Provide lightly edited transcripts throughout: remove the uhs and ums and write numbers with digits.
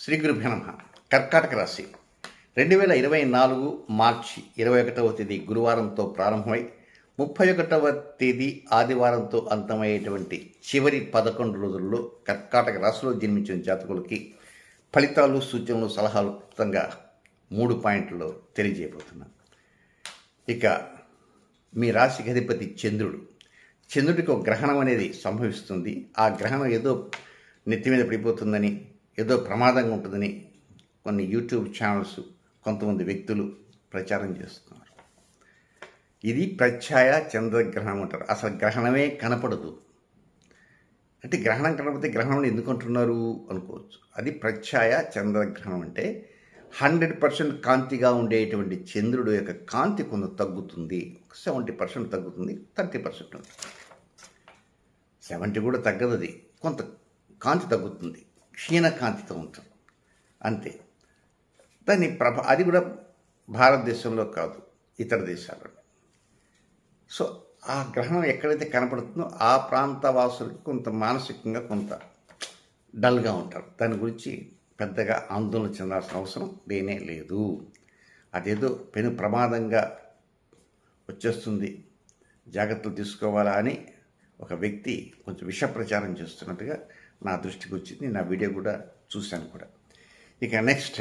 శ్రీ గురుభ్యో నమః. కర్కాటక రాశి 2024 మార్చి 21వ తేదీ గురువారంతో ప్రారంభమై 31వ తేదీ ఆదివారంతో అంతమయ్యేటువంటి చివరి 11 రోజుల్లో కర్కాటక రాశిలో జన్మించిన జాతకులకి ఫలితాలు, సూచనలు, సలహాలు క్లుప్తంగా 3 పాయింట్లో తెలియజేయబోతున్నాను. ఇక మీ రాశికి అధిపతి చంద్రుడికి ఒక గ్రహణం అనేది సంభవిస్తుంది. ఆ గ్రహణం ఏదో నెత్తి మీద పడిపోతుందని, ఏదో ప్రమాదంగా ఉంటుందని కొన్ని యూట్యూబ్ ఛానల్స్, కొంతమంది వ్యక్తులు ప్రచారం చేస్తున్నారు. ఇది ప్రత్యయ చంద్రగ్రహణం అంటారు. అసలు గ్రహణమే కనపడదు. అంటే గ్రహణం కనపడితే గ్రహణం ఎందుకు అంటున్నారు అనుకోవచ్చు. అది ప్రత్యయ చంద్రగ్రహణం అంటే 100% కాంతిగా ఉండేటువంటి చంద్రుడు యొక్క కాంతి కొంత తగ్గుతుంది. 70% తగ్గుతుంది, 30% ఉంటుంది. 70 కూడా తగ్గదు, అది కొంత కాంతి తగ్గుతుంది, క్షీణ కాంతితో ఉంటుంది అంతే. దాని అది కూడా భారతదేశంలో కాదు, ఇతర దేశాల్లో. సో ఆ గ్రహణం ఎక్కడైతే కనపడుతుందో ఆ ప్రాంత వాసులకి కొంత మానసికంగా కొంత డల్గా ఉంటారు. దాని గురించి పెద్దగా ఆందోళన చెందాల్సిన అవసరం లేనే లేదు. అదేదో పెను ప్రమాదంగా వచ్చేస్తుంది, జాగ్రత్తలు తీసుకోవాలా అని ఒక వ్యక్తి కొంచెం విష ప్రచారం చేస్తున్నట్టుగా నా దృష్టికి వచ్చింది. నా వీడియో కూడా చూశాను కూడా. ఇక నెక్స్ట్,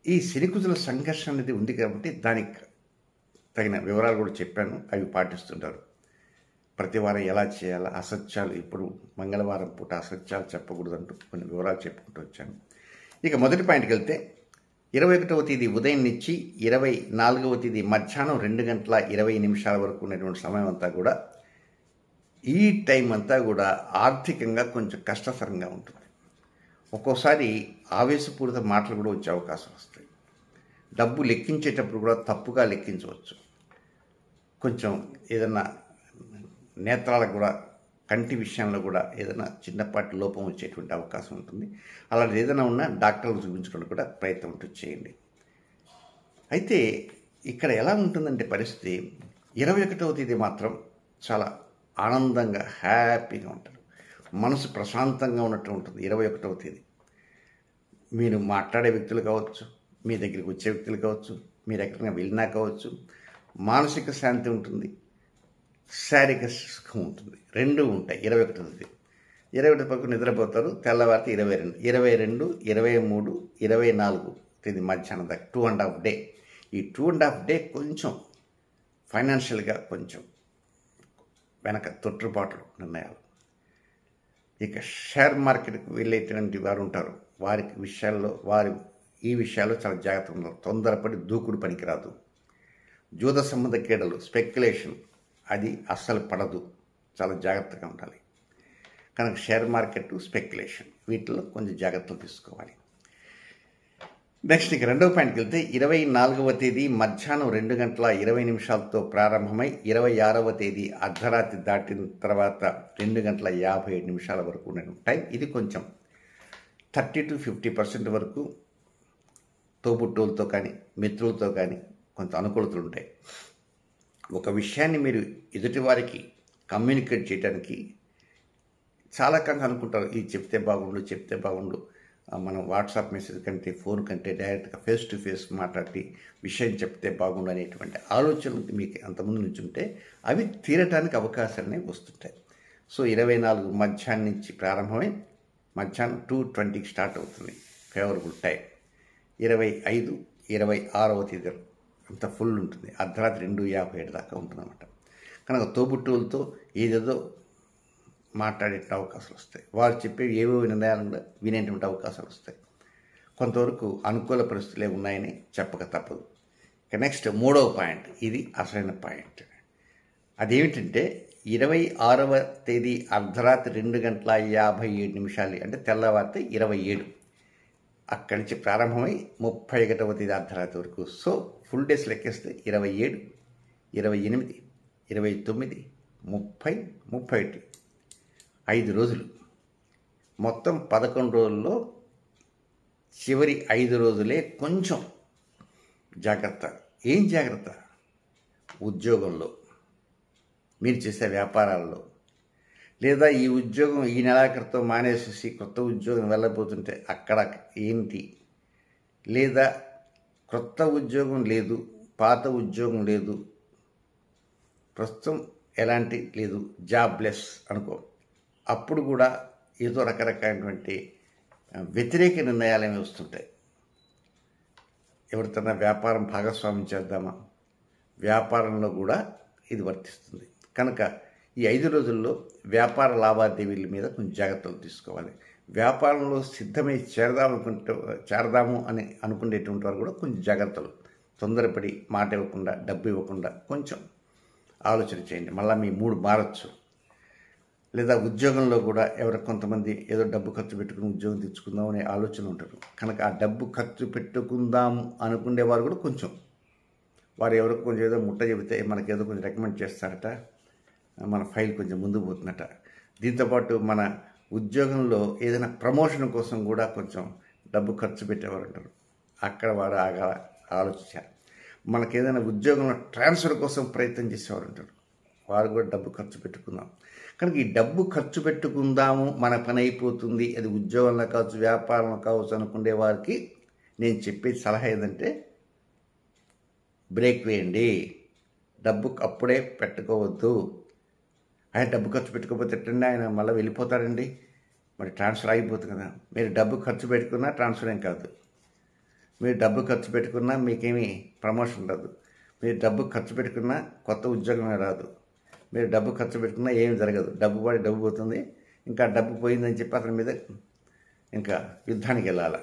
ఈ శనికుజుల సంఘర్షణ అనేది ఉంది కాబట్టి దానికి తగిన వివరాలు కూడా చెప్పాను. అవి పాటిస్తుంటారు. ప్రతి వారం ఎలా చేయాలా, అసత్యాలు, ఇప్పుడు మంగళవారం పూట అసత్యాలు చెప్పకూడదంటూ కొన్ని వివరాలు చెప్పుకుంటూ వచ్చాను. ఇక మొదటి పాయింట్కి వెళ్తే 21వ తేదీ ఉదయం నుంచి 24వ తేదీ మధ్యాహ్నం 2:20 వరకు ఉన్నటువంటి సమయం అంతా కూడా, ఈ టైం అంతా కూడా ఆర్థికంగా కొంచెం కష్టతరంగా ఉంటుంది. ఒక్కోసారి ఆవేశపూరిత మాటలు కూడా వచ్చే అవకాశం వస్తాయి. డబ్బు లెక్కించేటప్పుడు కూడా తప్పుగా లెక్కించవచ్చు. కొంచెం ఏదన్నా నేత్రాలకు కూడా, కంటి విషయంలో కూడా ఏదైనా చిన్నపాటి లోపం వచ్చేటువంటి అవకాశం ఉంటుంది. అలాంటిది ఏదైనా ఉన్నా డాక్టర్లకు చూపించుకోవడానికి కూడా ప్రయత్నం చేయండి. అయితే ఇక్కడ ఎలా ఉంటుందంటే పరిస్థితి, 21వ తేదీ మాత్రం చాలా ఆనందంగా, హ్యాపీగా ఉంటారు. మనసు ప్రశాంతంగా ఉన్నట్టు ఉంటుంది. 21వ తేదీ మీరు మాట్లాడే వ్యక్తులు కావచ్చు, మీ దగ్గరికి వచ్చే వ్యక్తులు కావచ్చు, మీరు ఎక్కడికైనా వెళ్ళినా కావచ్చు, మానసిక శాంతి ఉంటుంది, శారీరక సుఖం ఉంటుంది. రెండూ ఉంటాయి 21వ తేదీ. 21 పక్కన నిద్రపోతారు. తెల్లవారితే 22, 23, 24 తేదీ మధ్యాహ్నం దాకా 2.5 డే. ఈ 2.5 డే కొంచెం ఫైనాన్షియల్గా కొంచెం వెనక తొట్టుపాట్లు నిర్ణయాలు. ఇక షేర్ మార్కెట్కి వెళ్ళేటువంటి వారు ఉంటారు. ఈ విషయాల్లో చాలా జాగ్రత్తగా ఉన్నారు. తొందరపడి దూకుడు పనికిరాదు. జూద సంబంధ క్రీడలు, స్పెక్యులేషన్, అది అస్సలు పడదు. చాలా జాగ్రత్తగా ఉండాలి. కనుక షేర్ మార్కెట్, స్పెక్యులేషన్, వీటిలో కొంచెం జాగ్రత్తలు తీసుకోవాలి. నెక్స్ట్ ఇక రెండవ పాయింట్కి వెళ్తే 24వ తేదీ మధ్యాహ్నం 2:20 ప్రారంభమై 26వ తేదీ అర్ధరాత్రి దాటిన తర్వాత 2:57 వరకు ఉన్న టైం. ఇది కొంచెం 30 to 50% వరకు తోబుట్టువులతో కానీ, మిత్రులతో కానీ కొంత అనుకూలతలు ఉంటాయి. ఒక విషయాన్ని మీరు ఎదుటివారికి కమ్యూనికేట్ చేయడానికి చాలా కాలంగా అనుకుంటారు, ఇది చెప్తే బాగుండు, మనం వాట్సాప్ మెసేజ్ కంటే, ఫోన్ కంటే డైరెక్ట్గా ఫేస్ టు ఫేస్ మాట్లాడి విషయం చెప్తే బాగుండు అనేటువంటి ఆలోచనలు మీకు అంతకుముందు నుంచి ఉంటే అవి తీరటానికి అవకాశాలనే వస్తుంటాయి. సో 24 మధ్యాహ్నం నుంచి ప్రారంభమై మధ్యాహ్నం 2:20 స్టార్ట్ అవుతుంది ఫేవరబుల్ టైం. 25, 26వ తేదీ అంత ఫుల్ ఉంటుంది. అర్ధరాత్రి 2:57 దాకా ఉంటుందన్నమాట. కనుక తోబుట్టువులతో ఏదేదో మాట్లాడే అవకాశాలు వస్తాయి. వారు చెప్పే ఏవో నిర్ణయాలను కూడా వినేటువంటి అవకాశాలు వస్తాయి. కొంతవరకు అనుకూల పరిస్థితులే ఉన్నాయని చెప్పక తప్పదు. ఇక నెక్స్ట్ మూడవ పాయింట్, ఇది అసలైన పాయింట్. అదేమిటంటే 26వ తేదీ అర్ధరాత్రి 2:57 అంటే తెల్లవారితే 27, అక్కడి నుంచి ప్రారంభమై 31వ తేదీ అర్ధరాత్రి వరకు. సో ఫుల్ డేస్ లెక్కేస్తే 27, 28, 29, 30, 31, 5 రోజులు. మొత్తం 11 రోజుల్లో చివరి 5 రోజులే కొంచెం జాగ్రత్త. ఏం జాగ్రత్త? ఉద్యోగంలో, మీరు చేసే వ్యాపారాల్లో, లేదా ఈ ఉద్యోగం ఈ నెలాఖరుతో మానేసేసి కొత్త ఉద్యోగం వెళ్ళబోతుంటే అక్కడ ఏంటి, లేదా కొత్త ఉద్యోగం లేదు, పాత ఉద్యోగం లేదు, ప్రస్తుతం ఎలాంటి లేదు, జాబ్లెస్ అనుకో, అప్పుడు కూడా ఏదో రకరకాలైనటువంటి వ్యతిరేక నిర్ణయాలు వస్తుంటాయి. ఎవరితోనా వ్యాపారం భాగస్వామ్యం చేద్దామా, వ్యాపారంలో కూడా ఇది వర్తిస్తుంది. కనుక ఈ 5 రోజుల్లో వ్యాపార లావాదేవీల మీద కొంచెం జాగ్రత్తలు తీసుకోవాలి. వ్యాపారంలో సిద్ధమై చేరదాము అని అనుకునేటువంటి వారు కూడా కొంచెం జాగ్రత్తలు, తొందరపడి మాట ఇవ్వకుండా, డబ్బు ఇవ్వకుండా కొంచెం ఆలోచన చేయండి. మళ్ళీ మీ మూడు మారచ్చు. లేదా ఉద్యోగంలో కూడా కొంతమంది ఏదో డబ్బు ఖర్చు పెట్టుకుని ఉద్యోగం తెచ్చుకుందాం అనే ఆలోచన ఉంటారు. కనుక ఆ డబ్బు ఖర్చు పెట్టుకుందాం అనుకునేవారు కూడా కొంచెం, వారు ఎవరికి కొంచెం ఏదో ముట్ట చెబితే మనకేదో కొంచెం రికమెండ్ చేస్తారట, మన ఫైల్ కొంచెం ముందుకు పోతుందట. దీంతోపాటు మన ఉద్యోగంలో ఏదైనా ప్రమోషన్ కోసం కూడా కొంచెం డబ్బు ఖర్చు పెట్టేవారు ఉంటారు. అక్కడ వారు ఆలోచించారు. మనకి ఏదైనా ఉద్యోగంలో ట్రాన్స్ఫర్ కోసం ప్రయత్నం చేసేవారు ఉంటారు. వారు కూడా డబ్బు ఖర్చు పెట్టుకుందాం. కనుక ఈ డబ్బు ఖర్చు పెట్టుకుందాము, మన పని అయిపోతుంది, అది ఉద్యోగంలో కావచ్చు, వ్యాపారంలో కావచ్చు అనుకునే వారికి నేను చెప్పేది సలహా ఏంటంటే, బ్రేక్ వేయండి. డబ్బు అప్పుడే పెట్టుకోవద్దు. ఆయన డబ్బు ఖర్చు పెట్టుకోకపోతే ఎట్టండి, ఆయన మళ్ళీ వెళ్ళిపోతారండి, మరి ట్రాన్స్ఫర్ అయిపోతుంది కదా. మీరు డబ్బు ఖర్చు పెట్టుకున్నా ట్రాన్స్ఫర్ ఏం కాదు. మీరు డబ్బు ఖర్చు పెట్టుకున్నా మీకేమీ ప్రమోషన్ రాదు. మీరు డబ్బు ఖర్చు పెట్టుకున్నా కొత్త ఉద్యోగమే రాదు. మీరు డబ్బు ఖర్చు పెట్టుకున్నా ఏమి జరగదు. డబ్బు పడి డబ్బు పోతుంది. ఇంకా డబ్బు పోయిందని చెప్పి అతని మీద ఇంకా యుద్ధానికి వెళ్ళాలి.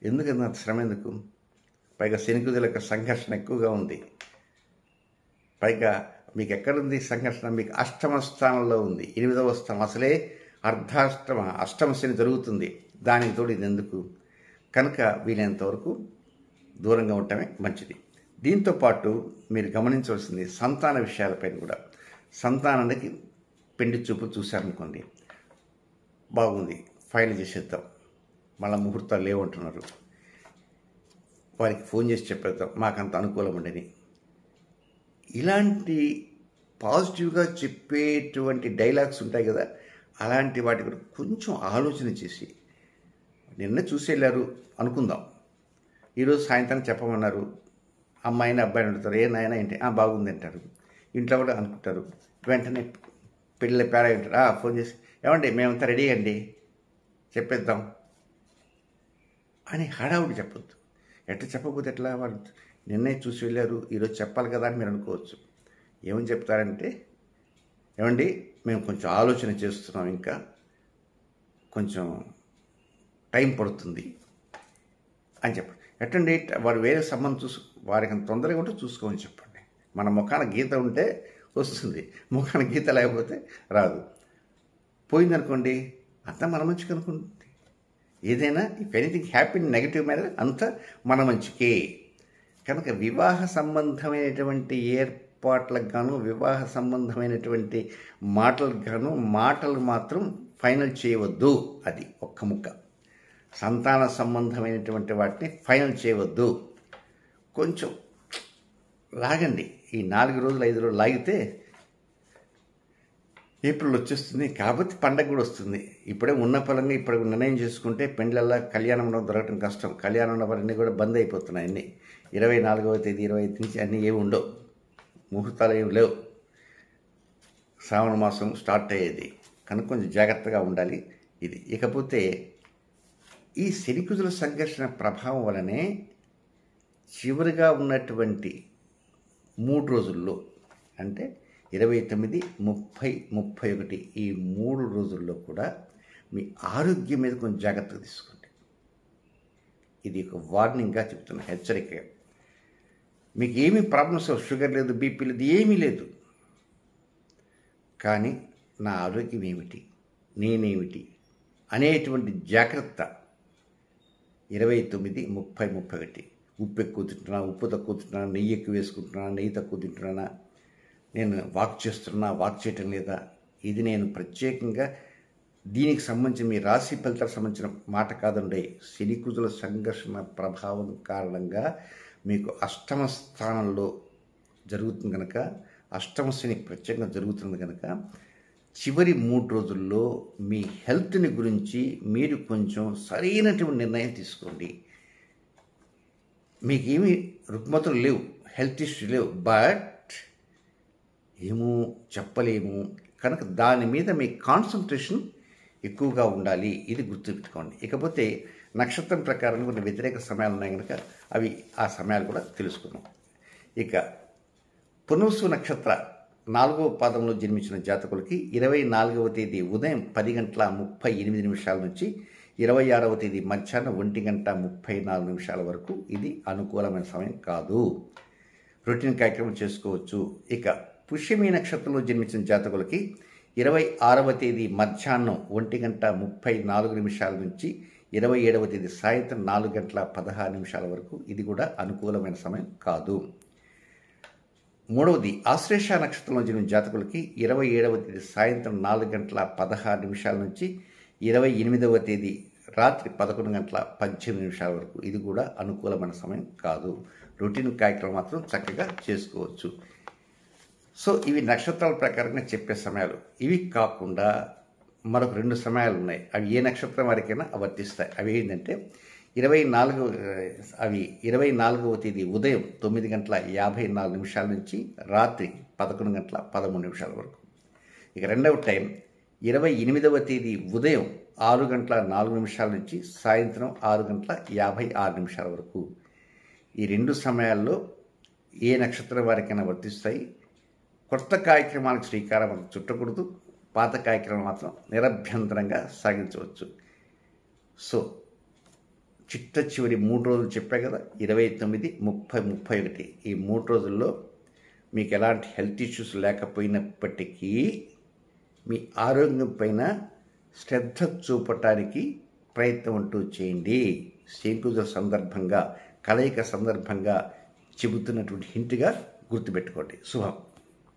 ఎందుకంత శ్రమ ఎందుకు? పైగా శనికుజుల యొక్క సంఘర్షణ ఎక్కువగా ఉంది. పైగా మీకు ఎక్కడుంది సంఘర్షణ? మీకు అష్టమ స్థానంలో ఉంది. 8వ స్థానం అసలే అష్టమ శని జరుగుతుంది. దానికి తోడు ఇది ఎందుకు? కనుక వీలైనంతవరకు దూరంగా ఉండటమే మంచిది. దీంతోపాటు మీరు గమనించవలసింది సంతాన విషయాలపైన కూడా. సంతానానికి పెండి చూపు చూశారనుకోండి, బాగుంది, ఫైల్ చేసేద్దాం, మళ్ళీ ముహూర్తాలు లేవంటున్నారు, వారికి ఫోన్ చేసి చెప్పేద్దాం మాకంత అనుకూలం ఉండని. ఇలాంటి పాజిటివ్గా చెప్పేటువంటి డైలాగ్స్ ఉంటాయి కదా, అలాంటి వాటి కూడా కొంచెం ఆలోచన చేసి, నిన్న చూసి వెళ్ళారు అనుకుందాం, ఈరోజు సాయంత్రం చెప్పమన్నారు, అమ్మాయిని అబ్బాయిని అడుగుతారు, ఏ నాయన ఏంటి, బాగుంది అంటారు. ఇంట్లో కూడా అనుకుంటారు. వెంటనే పెళ్ళి పేర ఉంటారు, ఫోన్ చేసి ఏమండి మేమంతా రెడీ అండి చెప్పేద్దాం అని హడావుడి చెప్పొద్దు. ఎట్లా చెప్పకపోతే ఎట్లా? వాళ్ళు నిన్నే చూసి వెళ్ళారు, ఈరోజు చెప్పాలి కదా అని మీరు అనుకోవచ్చు. ఏమని చెప్తారంటే, ఏమండి మేము కొంచెం ఆలోచన చేస్తున్నాం, ఇంకా కొంచెం టైం పడుతుంది అని చెప్పండి. ఎట్టండి వాడు వేరే సంబంధం వారికి అంత తొందరగా ఉంటే చూసుకోమని చెప్పండి. మన ముఖాన గీత ఉంటే వస్తుంది, ముఖాన గీత లేకపోతే రాదు. పోయిందనుకోండి, అంతా మన మంచికి అనుకుంటుంది. ఏదైనా ఇఫ్ ఎనీథింగ్ హ్యాపీ నెగిటివ్ మీద అంతా మన మంచికే. కనుక వివాహ సంబంధమైనటువంటి ఏర్పాట్లకు గాను, వివాహ సంబంధమైనటువంటి మాటలకు గాను, మాటలు మాత్రం ఫైనల్ చేయవద్దు. అది ఒక్క ముక్క. సంతాన సంబంధమైనటువంటి వాటిని ఫైనల్ చేయవద్దు. కొంచెం లాగండి. ఈ 4 రోజులు 5 రోజులు లాగితే ఏప్రిల్ వచ్చేస్తుంది. కాబట్టి పండగ కూడా వస్తుంది. ఇప్పుడే ఉన్న ఫలంగా ఇప్పుడు నిర్ణయం చేసుకుంటే పెండ్లల్లా కళ్యాణం దొరకటం కష్టం. కళ్యాణం అవన్నీ కూడా బంద్ అయిపోతున్నాయి. అన్నీ 24వ తేదీ 25 నుంచి అన్నీ ఏమి ఉండవు, ముహూర్తాలు ఏమి లేవు. శ్రావణ మాసం స్టార్ట్ అయ్యేది కనుక కొంచెం జాగ్రత్తగా ఉండాలి. ఇది ఇకపోతే ఈ శనికుజుల సంఘర్షణ ప్రభావం వలనే చివరిగా ఉన్నటువంటి 3 రోజుల్లో, అంటే 29, 30, 31 ఈ 3 రోజుల్లో కూడా మీ ఆరోగ్యం మీద కొంచెం జాగ్రత్తగా తీసుకోండి. ఇది ఒక వార్నింగ్గా చెప్తున్నా, హెచ్చరికగా. మీకు ఏమీ ప్రాబ్లమ్స్, షుగర్ లేదు, బీపీ లేదు, ఏమీ లేదు. కానీ నా ఆరోగ్యం ఏమిటి, నేనేమిటి అనేటువంటి జాగ్రత్త 29, 30, 31. ఉప్పు ఎక్కువ తింటున్నా, ఉప్పు తక్కువ తింటున్నా, నెయ్యి ఎక్కువ వేసుకుంటున్నా, నెయ్యి తక్కువ తింటున్నా, నేను వాక్ చేస్తున్నా, వాక్ చేయటం లేదా, ఇది నేను ప్రత్యేకంగా దీనికి సంబంధించి మీ రాశి ఫలితాలకు సంబంధించిన మాట కాదండి. శనికుజుల సంఘర్షణ ప్రభావం కారణంగా మీకు అష్టమ స్థానంలో జరుగుతుంది కనుక, అష్టమ శని ప్రత్యేకంగా జరుగుతుంది కనుక చివరి 3 రోజుల్లో మీ హెల్త్ని గురించి మీరు కొంచెం సరైనటువంటి నిర్ణయం తీసుకోండి. మీకేమీ రుగ్మతలు లేవు, హెల్త్ ఇష్యూస్ లేవు, బట్ ఏమో చెప్పలేము కనుక దాని మీద మీ కాన్సన్ట్రేషన్ ఎక్కువగా ఉండాలి. ఇది గుర్తుపెట్టుకోండి. ఇకపోతే నక్షత్రం ప్రకారం కొన్ని వ్యతిరేక సమయాలు ఉన్నాయి కనుక అవి ఆ సమయాలు కూడా తెలుసుకుందాం. ఇక పునర్వసు నక్షత్ర 4వ పాదంలో జన్మించిన జాతకులకి 24వ తేదీ ఉదయం 10:38 నుంచి 26వ తేదీ మధ్యాహ్నం 1:34 వరకు ఇది అనుకూలమైన సమయం కాదు. రొటీన్ కార్యక్రమం చేసుకోవచ్చు. ఇక పుష్యమి నక్షత్రంలో జన్మించిన జాతకులకి 26వ తేదీ మధ్యాహ్నం 1:34 నుంచి 27వ తేదీ సాయంత్రం 4:16 వరకు ఇది కూడా అనుకూలమైన సమయం కాదు. మూడవది ఆశ్లేష నక్షత్రంలో జన్మించిన జాతకులకి 27వ తేదీ సాయంత్రం 4:16 నుంచి 28వ తేదీ రాత్రి 11:18 వరకు ఇది కూడా అనుకూలమైన సమయం కాదు. రొటీన్ కార్యక్రమం మాత్రం చక్కగా చేసుకోవచ్చు. సో ఇవి నక్షత్రాల ప్రకారంగా చెప్పే సమయాలు. ఇవి కాకుండా మరొక 2 సమయాలు ఉన్నాయి. అవి ఏ నక్షత్రం వారికైనా వర్తిస్తాయి. అవి ఏంటంటే 24వ తేదీ ఉదయం 9:54 నుంచి రాత్రి 11:13 వరకు. ఇక రెండవ టైం 28వ తేదీ ఉదయం 6:04 నుంచి సాయంత్రం 6:56 వరకు. ఈ 2 సమయాల్లో ఏ నక్షత్రం వారికైనా వర్తిస్తాయి. కొత్త కార్యక్రమాలకు శ్రీకారం చుట్టకూడదు, పాత కార్యక్రమం మాత్రం నిరభ్యంతరంగా సాగించవచ్చు. సో చిట్ట చివరి 3 రోజులు చెప్పా కదా, 29, 30, 31 ఈ 3 రోజుల్లో మీకు ఎలాంటి హెల్త్ ఇష్యూస్ లేకపోయినప్పటికీ మీ ఆరోగ్యం పైన శ్రద్ధ చూపటానికి ప్రయత్నం అంటూ చేయండి. శనిపూజ సందర్భంగా, కలయిక సందర్భంగా చెబుతున్నటువంటి హింట్గా గుర్తుపెట్టుకోండి. శుభం.